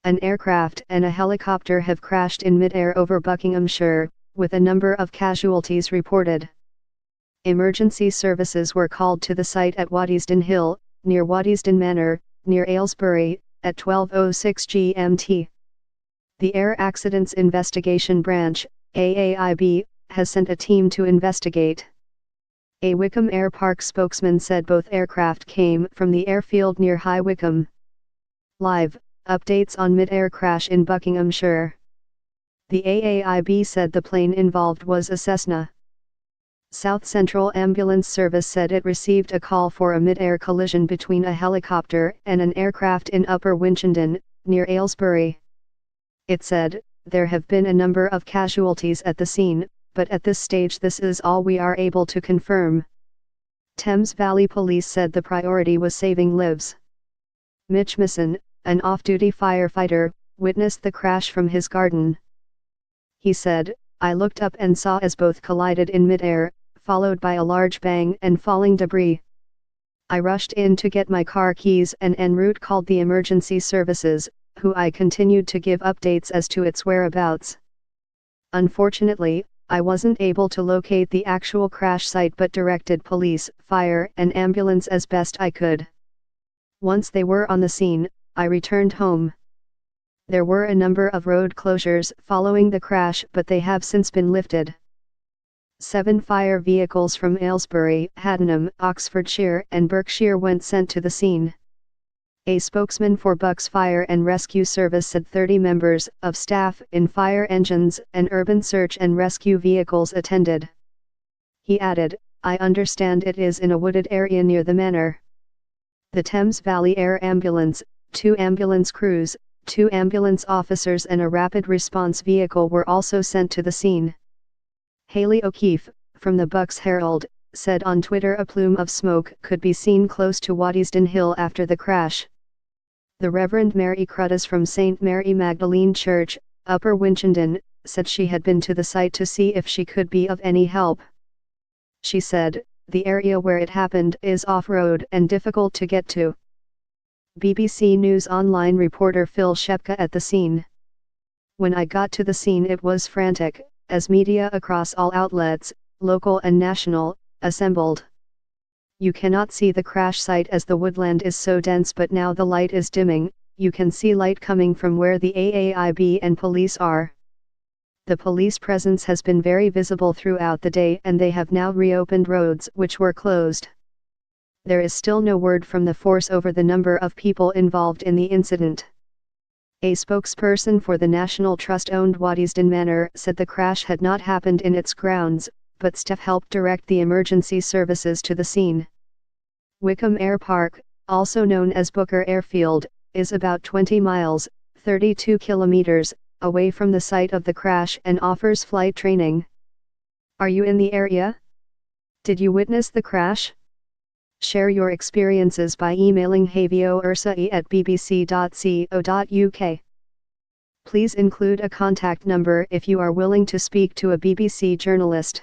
an aircraft and a helicopter have crashed in mid-air over Buckinghamshire, with a number of casualties reported. Emergency services were called to the site at Waddesdon Hill, near Waddesdon Manor, near Aylesbury, at 12:06 GMT. The Air Accidents Investigation Branch, AAIB, has sent a team to investigate. A Wycombe Air Park spokesman said both aircraft came from the airfield near High Wycombe. Live updates on mid-air crash in Buckinghamshire. The AAIB said the plane involved was a Cessna. South Central Ambulance Service said it received a call for a mid-air collision between a helicopter and an aircraft in Upper Winchenden, near Aylesbury. It said, "There have been a number of casualties at the scene, but at this stage this is all we are able to confirm." Thames Valley Police said the priority was saving lives. Mitch Misson, an off-duty firefighter, witnessed the crash from his garden. He said, "I looked up and saw as both collided in mid-air, followed by a large bang and falling debris. I rushed in to get my car keys and en route called the emergency services, who I continued to give updates as to its whereabouts. Unfortunately, I wasn't able to locate the actual crash site but directed police, fire and ambulance as best I could. Once they were on the scene, I returned home. There were a number of road closures following the crash but they have since been lifted. 7 fire vehicles from Aylesbury, Haddenham, Oxfordshire and Berkshire went sent to the scene. A spokesman for Bucks Fire and Rescue Service said 30 members of staff in fire engines and urban search and rescue vehicles attended. He added, "I understand it is in a wooded area near the manor." The Thames Valley Air Ambulance, 2 ambulance crews, 2 ambulance officers and a rapid response vehicle were also sent to the scene. Hayley O'Keefe, from the Bucks Herald, said on Twitter a plume of smoke could be seen close to Waddesdon Hill after the crash. The Reverend Mary Cruddas from St. Mary Magdalene Church, Upper Winchenden, said she had been to the site to see if she could be of any help. She said, "The area where it happened is off-road and difficult to get to." BBC News Online reporter Phil Shepka at the scene. "When I got to the scene it was frantic, as media across all outlets, local and national, assembled. You cannot see the crash site as the woodland is so dense but now the light is dimming, you can see light coming from where the AAIB and police are. The police presence has been very visible throughout the day and they have now reopened roads which were closed. There is still no word from the force over the number of people involved in the incident." A spokesperson for the National Trust-owned Waddesdon Manor said the crash had not happened in its grounds, but staff helped direct the emergency services to the scene. Wycombe Air Park, also known as Booker Airfield, is about 20 miles, 32 kilometers, away from the site of the crash and offers flight training. Are you in the area? Did you witness the crash? Share your experiences by emailing havioursae@bbc.co.uk. Please include a contact number if you are willing to speak to a BBC journalist.